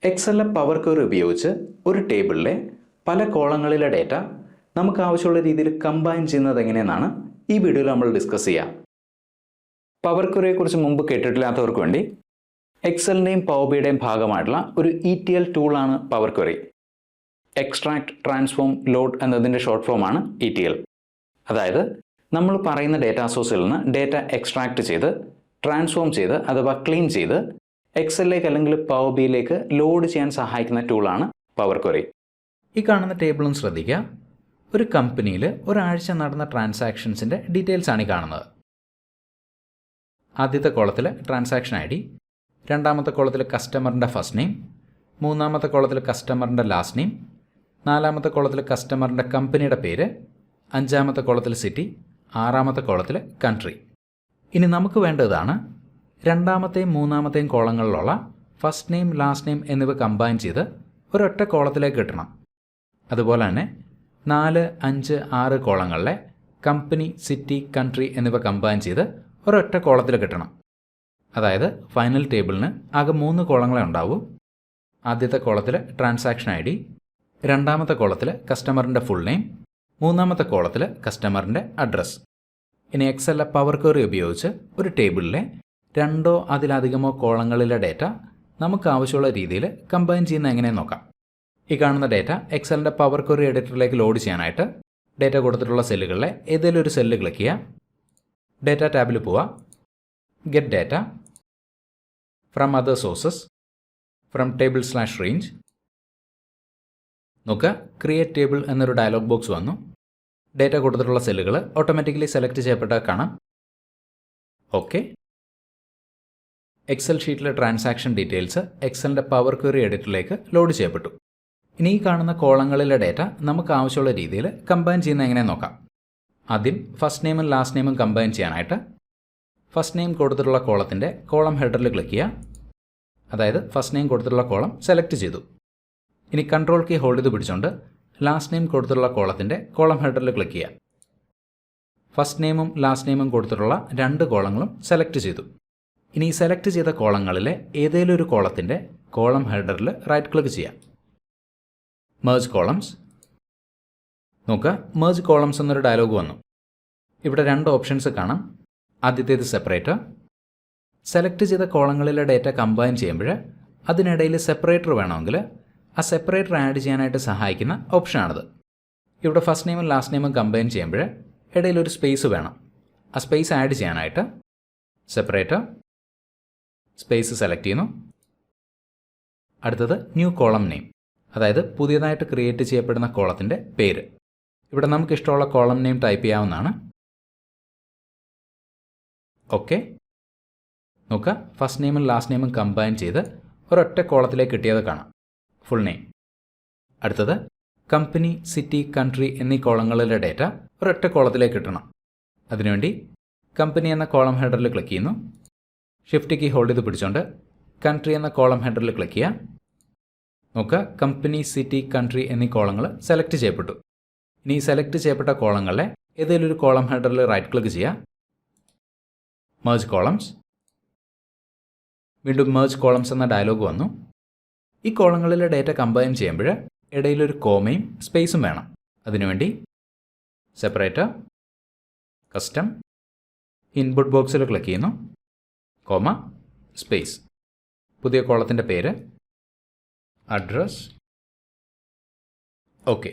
എക്സലിലെ power query ഉപയോഗിച്ച് ഒരു ടേബിളിലെ പല കോളങ്ങളിലെ ഡേറ്റ നമുക്ക് ആവശ്യമുള്ള രീതിയിൽ കമ്പൈൻ ചെയ്യുന്നത് എങ്ങനെയെന്നാണ് ഈ വീഡിയോയിൽ നമ്മൾ ഡിസ്കസ് ചെയ്യുക. പവർ ക്വയറിയെക്കുറിച്ച് മുമ്പ് കേട്ടിട്ടില്ലാത്തവർക്ക് വേണ്ടി എക്സലിൻ്റെയും പവർ ബിയുടെയും ഭാഗമായിട്ടുള്ള ഒരു ETL ടൂളാണ് Power Query. Extract, transform, load എന്നതിൻ്റെ ഷോർട്ട് ഫോമാണ് ETL. അതായത് നമ്മൾ പറയുന്ന ഡേറ്റാ സോഴ്സിൽ നിന്ന് ഡേറ്റ എക്സ്ട്രാക്ട് ചെയ്ത് ട്രാൻസ്ഫോം ചെയ്ത് അഥവാ ക്ലീൻ ചെയ്ത് എക്സലിലേക്ക് അല്ലെങ്കിൽ പവർ ബിയിലേക്ക് ലോഡ് ചെയ്യാൻ സഹായിക്കുന്ന ടൂളാണ് പവർ ക്വയറി. ഈ കാണുന്ന ടേബിളും ശ്രദ്ധിക്കുക. ഒരു കമ്പനിയിൽ ഒരാഴ്ച നടന്ന ട്രാൻസാക്ഷൻസിൻ്റെ ഡീറ്റെയിൽസ് ആണ് ഈ കാണുന്നത്. ആദ്യത്തെ കോളത്തിൽ ട്രാൻസാക്ഷൻ ID, രണ്ടാമത്തെ കോളത്തിൽ കസ്റ്റമറിൻ്റെ ഫസ്റ്റ് നെയിം, മൂന്നാമത്തെ കോളത്തിൽ കസ്റ്റമറിൻ്റെ ലാസ്റ്റ് നെയിം, നാലാമത്തെ കോളത്തിൽ കസ്റ്റമറിൻ്റെ കമ്പനിയുടെ പേര്, അഞ്ചാമത്തെ കോളത്തിൽ സിറ്റി, ആറാമത്തെ കോളത്തിൽ കൺട്രി. ഇനി നമുക്ക് വേണ്ടതാണ് രണ്ടാമത്തെയും മൂന്നാമത്തെയും കോളങ്ങളിലുള്ള ഫസ്റ്റ് നെയിം, ലാസ്റ്റ് നെയിം എന്നിവ കമ്പൈൻ ചെയ്ത് ഒരൊറ്റ കോളത്തിലേക്ക് കിട്ടണം. അതുപോലെ തന്നെ 4, 5, 6 കോളങ്ങളിലെ കമ്പനി, സിറ്റി, കൺട്രി എന്നിവ കമ്പൈൻ ചെയ്ത് ഒരൊറ്റ കോളത്തിൽ കിട്ടണം. അതായത് ഫൈനൽ ടേബിളിന് ആകെ 3 കോളങ്ങളെ ഉണ്ടാവൂ. ആദ്യത്തെ കോളത്തിൽ ട്രാൻസാക്ഷൻ ID, രണ്ടാമത്തെ കോളത്തിൽ കസ്റ്റമറിൻ്റെ ഫുൾ നെയിം, മൂന്നാമത്തെ കോളത്തിൽ കസ്റ്റമറിൻ്റെ അഡ്രസ്സ്. ഇനി എക്സലിലെ പവർ ക്വയറി ഉപയോഗിച്ച് ഒരു ടേബിളിലെ 2 അതിലധികമോ കോളങ്ങളിലെ ഡേറ്റ നമുക്ക് ആവശ്യമുള്ള രീതിയിൽ കമ്പൈൻ ചെയ്യുന്ന എങ്ങനെയെന്ന് നോക്കാം. ഈ കാണുന്ന ഡേറ്റ എക്സലിൻ്റെ പവർ ക്വയറി എഡിറ്ററിലേക്ക് ലോഡ് ചെയ്യാനായിട്ട് ഡേറ്റ കൊടുത്തിട്ടുള്ള സെല്ലുകളിലെ ഏതെങ്കിലും ഒരു സെല്ല് ക്ലിക്ക് ചെയ്യുക. ഡേറ്റ ടാബിൽ പോവുക. Get data from other sources from table range. നോക്കുക, ക്രിയേറ്റ് ടേബിൾ എന്നൊരു ഡയലോഗ് ബോക്സ് വന്നു. ഡേറ്റ കൊടുത്തിട്ടുള്ള സെല്ലുകൾ ഓട്ടോമാറ്റിക്കലി സെലക്ട് ചെയ്യപ്പെട്ടാൽ കാണാം. ഓക്കെ. എക്സൽ ഷീറ്റിലെ ട്രാൻസാക്ഷൻ ഡീറ്റെയിൽസ് എക്സലിൻ്റെ പവർ ക്വയറി എഡിറ്ററിലേക്ക് ലോഡ് ചെയ്യപ്പെട്ടു. ഇനി ഈ കാണുന്ന കോളങ്ങളിലെ ഡേറ്റ നമുക്ക് ആവശ്യമുള്ള രീതിയിൽ കമ്പൈൻ ചെയ്യുന്ന എങ്ങനെയെന്ന് നോക്കാം. ആദ്യം ഫസ്റ്റ് നെയിമും ലാസ്റ്റ് നെയിമും കമ്പൈൻ ചെയ്യാനായിട്ട് ഫസ്റ്റ് നെയിം കൊടുത്തിട്ടുള്ള കോളത്തിൻ്റെ കോളം ഹെഡറിൽ ക്ലിക്ക് ചെയ്യുക. അതായത് ഫസ്റ്റ് നെയിം കൊടുത്തിട്ടുള്ള കോളം സെലക്ട് ചെയ്തു. ഇനി കൺട്രോൾ കീ ഹോൾഡ് ചെയ്ത് പിടിച്ചുകൊണ്ട് ലാസ്റ്റ് നെയിം കൊടുത്തിട്ടുള്ള കോളത്തിൻ്റെ കോളം ഹെഡറിൽ ക്ലിക്ക് ചെയ്യുക. ഫസ്റ്റ് നെയിമും ലാസ്റ്റ് നെയിമും കൊടുത്തിട്ടുള്ള 2 കോളങ്ങളും സെലക്ട് ചെയ്തു. ഇനി ഈ സെലക്ട് ചെയ്ത കോളങ്ങളിലെ ഏതെങ്കിലും ഒരു കോളത്തിൻ്റെ കോളം ഹെഡറിൽ റൈറ്റ് ക്ലിക്ക് ചെയ്യാം. Merge columns. നോക്കുക, മെർജ് കോളംസ് എന്നൊരു ഡയലോഗ് വന്നു. ഇവിടെ 2 ഓപ്ഷൻസ് കാണാം. ആദ്യത്തേത് സെപ്പറേറ്റർ. സെലക്ട് ചെയ്ത കോളങ്ങളിലെ ഡേറ്റ കമ്പൈൻ ചെയ്യുമ്പോൾ അതിനിടയിൽ സെപ്പറേറ്റർ വേണമെങ്കിൽ ആ സെപ്പറേറ്റർ ആഡ് ചെയ്യാനായിട്ട് സഹായിക്കുന്ന ഓപ്ഷനാണിത്. ഇവിടെ ഫസ്റ്റ് നെയിമും ലാസ്റ്റ് നെയിമും കമ്പൈൻ ചെയ്യുമ്പോൾ ഇടയിൽ ഒരു സ്പേസ് വേണം. ആ സ്പേസ് ആഡ് ചെയ്യാനായിട്ട് സെപ്പറേറ്റർ, സ്പേസ് സെലക്ട് ചെയ്യുന്നു. അടുത്തത് ന്യൂ കോളം നെയിം, അതായത് പുതിയതായിട്ട് ക്രിയേറ്റ് ചെയ്യപ്പെടുന്ന കോളത്തിൻ്റെ പേര്. ഇവിടെ നമുക്ക് ഇഷ്ടമുള്ള കോളം നെയിം ടൈപ്പ് ചെയ്യാവുന്നതാണ്. ഓക്കെ. നോക്കുക, ഫസ്റ്റ് നെയിമും ലാസ്റ്റ് നെയിമും കമ്പൈൻ ചെയ്ത് ഒരൊറ്റ കോളത്തിലേക്ക് കിട്ടിയത് കാണാം. Full name. അടുത്തത് കമ്പനി, സിറ്റി, കൺട്രി എന്നീ കോളങ്ങളിലെ ഡേറ്റ ഒരൊറ്റ കോളത്തിലേക്ക് കിട്ടണം. അതിനുവേണ്ടി കമ്പനി എന്ന കോളം ഹെഡറിൽ ക്ലിക്ക് ചെയ്യുന്നു. ഷിഫ്റ്റ് കീ ഹോൾഡ് ചെയ്ത് പിടിച്ചുകൊണ്ട് കൺട്രി എന്ന കോളം ഹെഡറിൽ ക്ലിക്ക് ചെയ്യുക. നോക്കുക, കമ്പനി, സിറ്റി, കൺട്രി എന്നീ കോളങ്ങൾ സെലക്ട് ചെയ്യപ്പെട്ടു. ഇനി സെലക്ട് ചെയ്യപ്പെട്ട കോളങ്ങളിലെ ഏതെങ്കിലും ഒരു കോളം ഹെഡറിൽ റൈറ്റ് ക്ലിക്ക് ചെയ്യുക. Merge columns. വീണ്ടും മെർജ് കോളംസ് എന്ന ഡയലോഗ് വന്നു. ഈ കോളങ്ങളിലെ ഡേറ്റ കമ്പൈൻ ചെയ്യുമ്പോൾ ഇടയിലൊരു കോമയും സ്പേസും വേണം. അതിനുവേണ്ടി സെപ്പറേറ്റർ, കസ്റ്റം, ഇൻപുട്ട് ബോക്സിൽ ക്ലിക്ക് ചെയ്യുന്നു. കോമ, സ്പേസ്, പുതിയ കോളത്തിൻ്റെ പേര്, അഡ്രസ്. ഓക്കെ.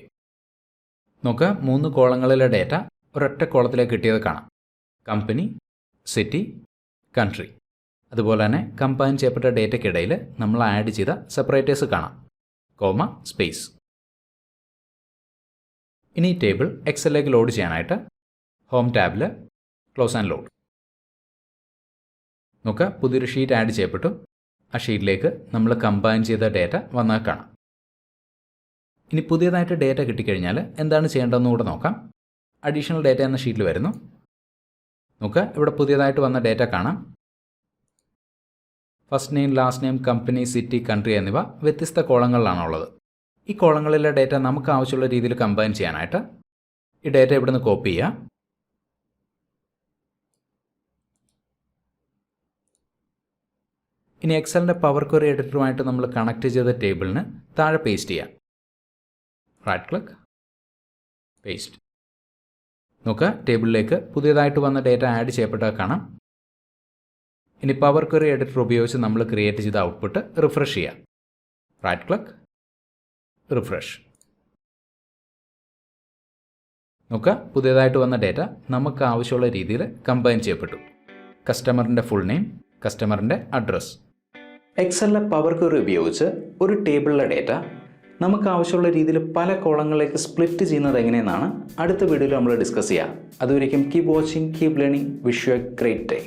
നോക്കുക, 3 കോളങ്ങളിലെ ഡേറ്റ ഒരൊറ്റ കോളത്തിലേക്ക് കിട്ടിയത് കാണാം. Company, city, country. അതുപോലെ തന്നെ കമ്പൈൻ ചെയ്യപ്പെട്ട ഡേറ്റയ്ക്കിടയിൽ നമ്മൾ ആഡ് ചെയ്ത സെപ്പറേറ്റേഴ്സ് കാണാം. Comma, space. ഇനി ഈ ടേബിൾ എക്സലിലേക്ക് ലോഡ് ചെയ്യാനായിട്ട് ഹോം ടാബിൽ ക്ലോസ് ആൻഡ് ലോഡ്. നോക്കുക, പുതിയൊരു ഷീറ്റ് ആഡ് ചെയ്യപ്പെട്ടു. ആ ഷീറ്റിലേക്ക് നമ്മൾ കമ്പൈൻ ചെയ്ത ഡേറ്റ വന്നാൽ കാണാം. ഇനി പുതിയതായിട്ട് ഡേറ്റ കിട്ടിക്കഴിഞ്ഞാൽ എന്താണ് ചെയ്യേണ്ടതെന്ന് കൂടെ നോക്കാം. അഡീഷണൽ ഡേറ്റ എന്ന ഷീറ്റിൽ വരുന്നു. നോക്കുക, ഇവിടെ പുതിയതായിട്ട് വന്ന ഡേറ്റ കാണാം. First name, last name, company, city, country എന്നിവ വ്യത്യസ്ത കോളങ്ങളിലാണുള്ളത്. ഈ കോളങ്ങളിലെ ഡേറ്റ നമുക്ക് ആവശ്യമുള്ള രീതിയിൽ കമ്പൈൻ ചെയ്യാനായിട്ട് ഈ ഡേറ്റ ഇവിടുന്ന് കോപ്പി ചെയ്യുക. ഇനി എക്സലിൻ്റെ പവർ ക്വറി എഡിറ്ററുമായിട്ട് നമ്മൾ കണക്ട് ചെയ്ത ടേബിളിന് താഴെ പേസ്റ്റ് ചെയ്യാം. Right click, paste. നോക്കുക, ടേബിളിലേക്ക് പുതിയതായിട്ട് വന്ന ഡേറ്റ ആഡ് ചെയ്യപ്പെട്ടത് കാണാം. ഇനി പവർ ക്വറി എഡിറ്റർ ഉപയോഗിച്ച് നമ്മൾ ക്രിയേറ്റ് ചെയ്ത ഔട്ട്പുട്ട് റിഫ്രഷ് ചെയ്യാം. Right click, refresh. നോക്കുക, പുതിയതായിട്ട് വന്ന ഡേറ്റ നമുക്ക് ആവശ്യമുള്ള രീതിയിൽ കമ്പൈൻ ചെയ്യപ്പെട്ടു. കസ്റ്റമറിൻ്റെ ഫുൾ നെയിം, കസ്റ്റമറിൻ്റെ അഡ്രസ്സ്. എക്സലിലെ പവർ ക്വറി ഉപയോഗിച്ച് ഒരു ടേബിളിലെ ഡേറ്റ നമുക്ക് ആവശ്യമുള്ള രീതിയിൽ പല കോളങ്ങളിലേക്ക് സ്പ്ലിറ്റ് ചെയ്യുന്നത് എങ്ങനെയെന്നാണ് അടുത്ത വീഡിയോയിൽ നമ്മൾ ഡിസ്കസ് ചെയ്യുക. അതുവരേക്കും keep watching, keep learning. Wish you A great day.